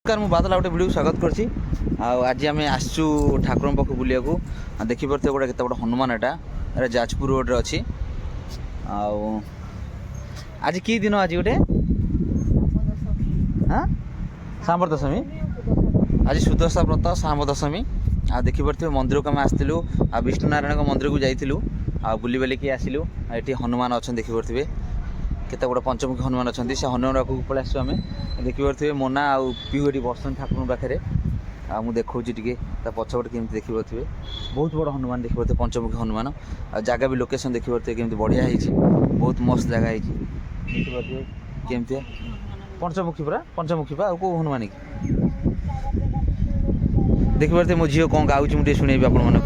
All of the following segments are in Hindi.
नमस्कार मु बादल गोटे वीडियो स्वागत करछि। आज आम आसचु ठाकुर पाख बुलिया देखी पारे गोटे केत गोटे हनुमान एटा जाजपुर रोड रे अच्छी। आज कि दिन आज गोटे हाँ सांबर दशमी आज सुदशा व्रत सांब दशमी आ देखी पारे मंदिर को आम आसलु विष्णुनारायण मंदिर को जाइलु बुली बालिकी आसिलु। ये हनुमान अच्छा देखी पारे केत गोटे पंचमुखी हनुमान अच्छा से हनुमान पाखक पलि आसु आम देखी पारे मोना आउ पिहु ये बसन ठाकुर पाखे मुझे देखा टे पछपटे केमी देखी पारे बहुत बड़ हनुमान देखी पारे पंचमुखी हनुमान जगह भी लोकेशन देखी पारे केमी बढ़िया बहुत मस्त जगह है देखी पारे केमती पंचमुखी पूरा पंचमुखी पा कौ हनुमान की देखी पारे मो झील कौन गाँव मुझे शुणेबी आपण मन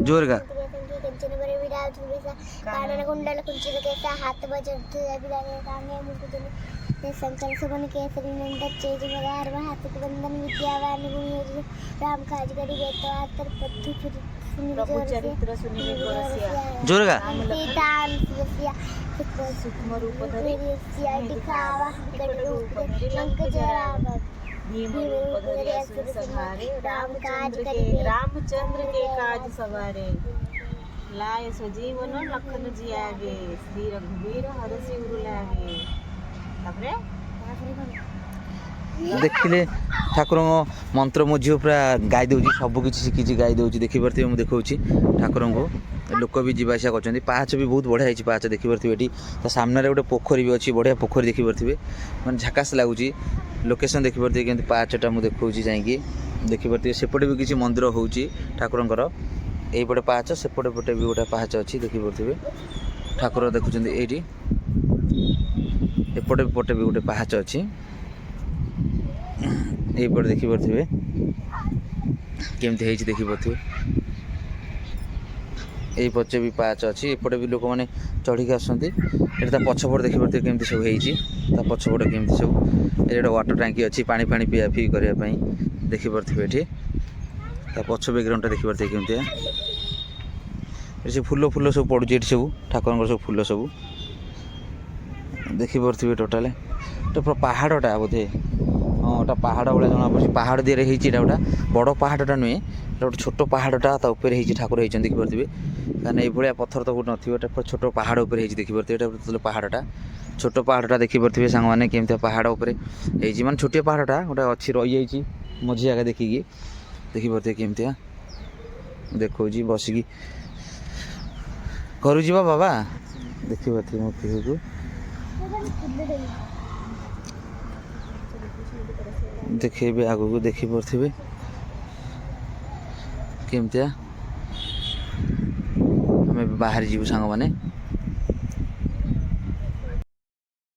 जोर का शंकर सुमन केसरी नंदन चेज मदार हाथ बंदन विद्यावान राम काज करी बेतवातर पद्धु प्रभु चरित्र सुनि जोर का सीता सूक्ष्म रूप धरि सिया दिखावा विकट रूप लंक जरावा राम काज करी रामचंद्र के काज सवारे लाय सजीवन लखन जियागे श्री रघुवीर हरषि उर लागे। देखिले ठाकुर मंत्र मो झील पूरा गाई दौर सबकि शिखी गाई दौर देखी पारे मुझे देखा ठाकुर को लोक भी जावासिया कर पाहाच भी बहुत बढ़िया है पाहाच देखी पारे ये सामने गोटे पोखरी भी अच्छी बढ़िया पोखरी देखी पारे मैंने झाकास लगुच लोकेशन देखी पारे कि पाहाचटा मुझे देखा जाकि देखी पारे सेपटे भी किसी मंदिर हो ठाकुर यहीपटे पाहाच सेपटे पटे भी गोटे पाहाच अच्छी देखी पारे ठाकुर देखुं ये एपटे पटे भी गोटे पाहाच अच्छी यहीपटे देखी पारे केमती देखी पारे यही पचे भी पाहाच अच्छी एपटे भी लोक मैंने चढ़ी आसती पछपट देखी पारे केमती सब हो पछपट केमती सब ये वाटर टांकी अच्छी पानी पानी पिया पी करने देखी पारे ये पछ बैकग्राउंड देखी पारे केमती से फूल फूल सब पड़ू ये सब ठाकुर सब फूल सब देखी पारे टोटाल पूरा पहाड़टा बोधे हाँ पहाड़ भाया जना पड़ी पहाड़ दिए गोटा बड़ पहाड़टा नुहे गोटे छोट पहाड़टा ऊपर ठाकुर होती देखी पारे कहीं ये पत्थर तो गोटे नथिबा छोट पहाड़ उपर देखी पारे पहाड़टा छोट पहाड़टा देखी पारे सांग मैंने केमती पहाड़ उपर मान छोटिया पहाड़टा गोटे अच्छी रही जाइए मझी जगह देखिकी देखी पारे केमती देखा बसिकी घर जा बाबा देखी पारे मो पीहू को देखे आग को देखी पारे केमती आम बाहर जीव सांग मैंने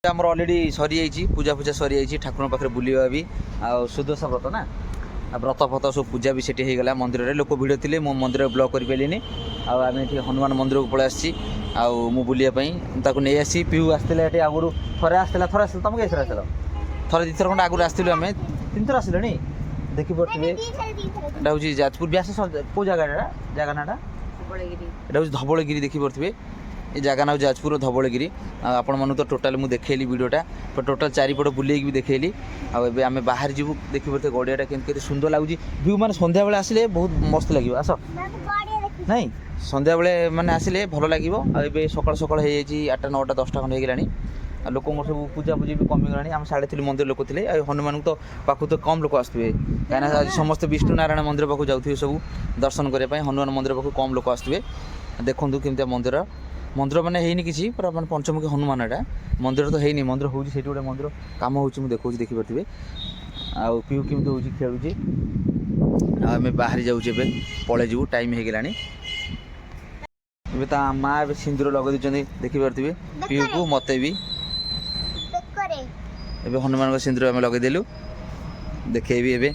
आमर अलरेडी सरी जाइए पूजा पूजा सरी जाइए ठाकुर पाखे बुलवा भी आ सुदशा व्रत ना व्रत फत सब पूजा भी सेठी हो गला मंदिर में लोक भिड़ थे मो मंदिर ब्लॉक कर पारे आम ये हनुमान मंदिर को पलि आसी बुलापाई नहीं आसी पीहू आसला ये आगुरी थरे आसला तुम कैसे आसल थरे दुथर खंड आगुरी आसलु आम 3 थर आसिल देखी पारे यहाँ हूँ जाजपुर व्यास कौ जगह जगह नाटा यहाँ हूँ धवलगिरी देखी पारे ये जगह ना जाजपुर धवलगिरी आपण मन तो टोटाल मुझे देखली वीडियोटा टोटाल चारिपट बुले भी देखली आम बाहर जीवु देखी पारे गड़ियाटा के सुंदर लगुच व्यू मैंने सन्ध्या बेले आसिले बहुत मस्त लगे आस नहीं सन्ध्या बेले मैंने आसिले भल लगे सकाल सकाल हो 8टा 9टा 10टा खंड होगलानी लोक सब पूजा पूजी भी कमिगला आम साढ़े थी मंदिर लोक थे हनुमान तो पाखु तो कम लोक आसुए कहीं समस्त विष्णुनारायण मंदिर पाखु जाऊे सब दर्शन करने हनुमान मंदिर पाखु कम लोक आसुए देखूँ केमती मंदिर मंदिर मैंने है कि मैंने पंचमुखी हनुमान एटा मंदिर तो है मंदिर हो गोटे मंदिर कम हो देखा देखी पारे आउ पीहू केमती हो खेलुची आम बाहर जाऊे पलि जीव टाइम हो गलानी माँ ए सिंदूर लगे दी देखी पारे पीहू को मत भी एबे हनुमान का सिंदूर आम लगेदेलु देखेबी एबे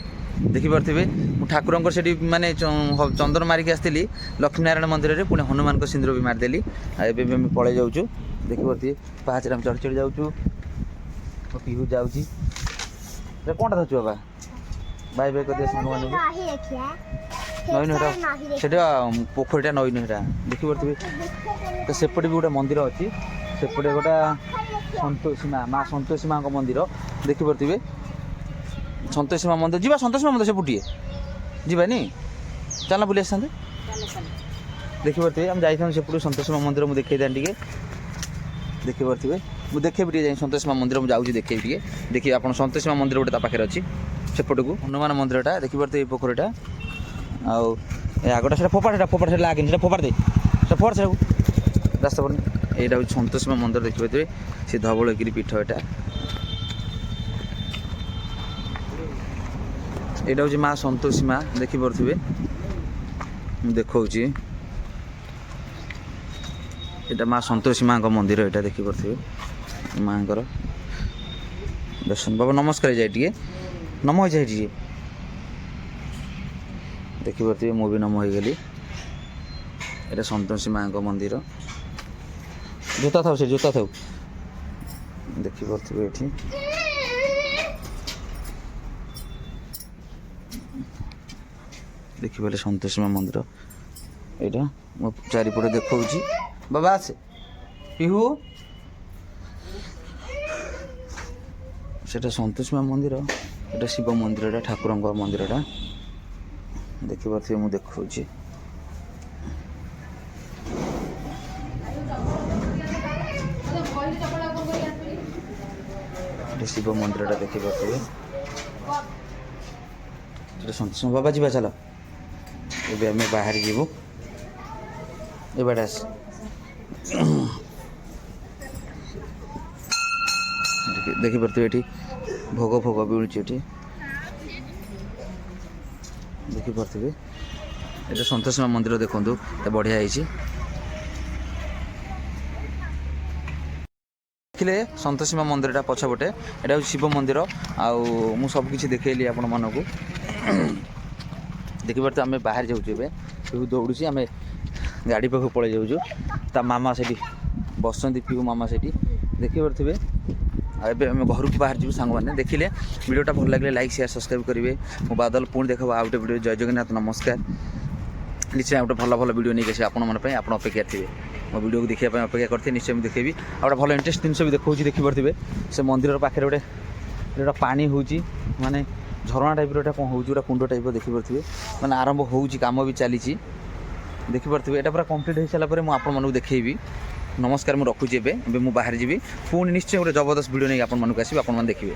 देखी पारे ठाकुर से माने चंदन मारिक आसती लक्ष्मीनारायण मंदिर में पुणी हनुमान को सिंदूर भी मारिदेली एवं पलि जाऊँ देखी पारे पाहाचर आम चढ़ी चढ़ी जाऊँ पीहू जाऊँगी कौन धरचु बाबा बाय बाय कर हनुमान ନଈ ନୁହେଁ ସେଟା ପୋଖରୀଟା ନଈ ନୁହେଁ ସେଟା ଦେଖିପାରୁଥିବେ। ତ ସେପଟେ ବି ଗୋଟେ ମନ୍ଦିର ଅଛି, ସେପଟେ ଗୋଟେ ସନ୍ତୋଷୀ ମା ସନ୍ତୋଷୀ ମାଙ୍କ ମନ୍ଦିର ଦେଖିପାରୁଥିବେ। ସନ୍ତୋଷୀ ମା ମନ୍ଦିର ଯିବା, ସନ୍ତୋଷୀ ମା ମନ୍ଦିର ସେପଟିଏ ଯିବାନି, ଚାଲ ବୁଲି ଆସିଥାନ୍ତେ। ଦେଖିପାରୁଥିବେ ଆମେ ଯାଇଥାନ୍ତୁ ସେପଟୁ ସନ୍ତୋଷୀ ମା ମନ୍ଦିର, ମୁଁ ଦେଖେଇଥାନ୍ତି ଟିକେ ଦେଖିପାରୁଥିବେ। ମୁଁ ଦେଖେଇବି ଟିକେ ଯାଇ ସନ୍ତୋଷୀ ମା ମନ୍ଦିର ମୁଁ ଯାଉଛି ଦେଖେଇବି ଟିକେ, ଦେଖିବେ ଆପଣ ସନ୍ତୋଷୀ ମା ମନ୍ଦିର ଗୋଟେ ତା ପାଖରେ ଅଛି ସେପଟକୁ। ହନୁମାନ ମନ୍ଦିରଟା ଦେଖିପାରୁଥିବେ ଏଇ ପୋଖରୀଟା। ଆଉ ଏ ଆଗଟା ସେଟା ଫୋପାଡ଼, ସେଟା ଲାଗେନି, ସେଟା ଫୋପାଡ଼ି ଦେ, ସେଟା ଫୋପାଡ଼ ସେଟାକୁ ରାସ୍ତା ପଡ଼ିନି। ଏଇଟା ହେଉଛି ସନ୍ତୋଷୀ ମା ମନ୍ଦିର ଦେଖିପାରୁଥିବେ, ସେ ଧବଳଗିରି ପୀଠ ଏଇଟା। ଏଇଟା ହେଉଛି ମା ସନ୍ତୋଷୀ ମା ଦେଖିପାରୁଥିବେ, ମୁଁ ଦେଖାଉଛି। ଏଇଟା ମା ସନ୍ତୋଷୀ ମାଙ୍କ ମନ୍ଦିର ଏଇଟା ଦେଖିପାରୁଥିବେ, ମାଙ୍କର ଦର୍ଶନ। ବାବା ନମସ୍କାର ଯାଏ ଟିକେ, ନମ ହେଇଯାଏ ଟିକେ ଦେଖିପାରୁଥିବେ, ମୁଁ ବି ନମ ହେଇଗଲି। ଏଇଟା ସନ୍ତୋଷୀ ମାଙ୍କ ମନ୍ଦିର। ଜୋତା ଥାଉ, ସେ ଜୋତା ଥାଉ ଦେଖିପାରୁଥିବେ ଏଠି। ଦେଖିପାରିଲେ ସନ୍ତୋଷୀ ମା ମନ୍ଦିର ଏଇଟା, ମୁଁ ଚାରିପଟେ ଦେଖାଉଛି। ବାବା ଆସେ ପିହୁ, ସେଟା ସନ୍ତୋଷୀ ମା ମନ୍ଦିର, ଏଟା ଶିବ ମନ୍ଦିରଟା, ଠାକୁରଙ୍କ ମନ୍ଦିରଟା ଦେଖିପାରୁଥିବେ, ମୁଁ ଦେଖାଉଛି। ଏଟା ଶିବ ମନ୍ଦିରଟା ଦେଖିପାରୁଥିବେ, ସେଟା ସନ୍ତୋଷୀ ମା। ବାବା ଯିବା ଚାଲ, ଏବେ ଆମେ ବାହାରି ଯିବୁ, ଏ ବାଟେ ଆସ। ଦେଖିପାରୁଥିବେ ଏଠି ଭୋଗ ଫୋଗ ମିଳୁଛି ଏଠି ଦେଖିପାରୁଥିବେ। ଏଇଟା ସନ୍ତୋଷୀ ମା ମନ୍ଦିର ଦେଖନ୍ତୁ, ଏତେ ବଢ଼ିଆ ହେଇଛି। ଦେଖିଲେ ସନ୍ତୋଷୀ ମା ମନ୍ଦିରଟା ପଛପଟେ, ଏଇଟା ହେଉଛି ଶିବ ମନ୍ଦିର। ଆଉ ମୁଁ ସବୁ କିଛି ଦେଖେଇଲି ଆପଣମାନଙ୍କୁ ଦେଖିପାରୁଥିବେ। ଆମେ ବାହାରି ଯାଉଛୁ ଏବେ, ପିହୁ ଦୌଡ଼ୁଛି, ଆମେ ଗାଡ଼ି ପାଖକୁ ପଳେଇ ଯାଉଛୁ। ତା ମାମା ସେଠି ବସନ୍ତି, ପିହୁ ମାମା ସେଠି ଦେଖିପାରୁଥିବେ। ଆଉ ଏବେ ଆମେ ଘରକୁ ବାହାରି ଯିବୁ ସାଙ୍ଗମାନେ। ଦେଖିଲେ ଭିଡ଼ିଓଟା ଭଲ ଲାଗିଲେ ଲାଇକ୍ ସେୟାର ସବସ୍କ୍ରାଇବ୍ କରିବେ। ମୁଁ ବାଦଲ ପୁଣି ଦେଖାବୁ ଆଉ ଗୋଟେ ଭିଡ଼ିଓ। ଜୟ ଜଗନ୍ନାଥ, ନମସ୍କାର। ନିଶ୍ଚୟ ଗୋଟେ ଭଲ ଭଲ ଭିଡ଼ିଓ ନେଇକି ଆସିବି ଆପଣମାନଙ୍କ ପାଇଁ, ଆପଣ ଅପେକ୍ଷା ଥିବେ। ମୋ ଭିଡ଼ିଓକୁ ଦେଖିବା ପାଇଁ ଅପେକ୍ଷା କରିଥିବେ, ନିଶ୍ଚୟ ମୁଁ ଦେଖେଇବି। ଆଉ ଗୋଟେ ଭଲ ଇଣ୍ଟରେଷ୍ଟ ଜିନିଷ ବି ଦେଖାଉଛି ଦେଖିପାରୁଥିବେ। ସେ ମନ୍ଦିରର ପାଖରେ ଗୋଟେ ପାଣି ହେଉଛି, ମାନେ ଝରଣା ଟାଇପ୍ର ଏଇଟା କ'ଣ ହେଉଛି, ଗୋଟେ କୁଣ୍ଡ ଟାଇପ୍ର ଦେଖିପାରୁଥିବେ। ମାନେ ଆରମ୍ଭ ହେଉଛି, କାମ ବି ଚାଲିଛି ଦେଖିପାରୁଥିବେ। ଏଇଟା ପୁରା କମ୍ପ୍ଲିଟ୍ ହେଇସାରିଲା ପରେ ମୁଁ ଆପଣମାନଙ୍କୁ ଦେଖେଇବି। ନମସ୍କାର, ମୁଁ ରଖୁଛି ଏବେ ମୁଁ ବାହାରି ଯିବି। ପୁଣି ନିଶ୍ଚୟ ଗୋଟେ ଜବରଦସ୍ତ ଭିଡ଼ିଓ ନେଇକି ଆପଣମାନଙ୍କୁ ଆସିବି, ଆପଣମାନେ ଦେଖିବେ।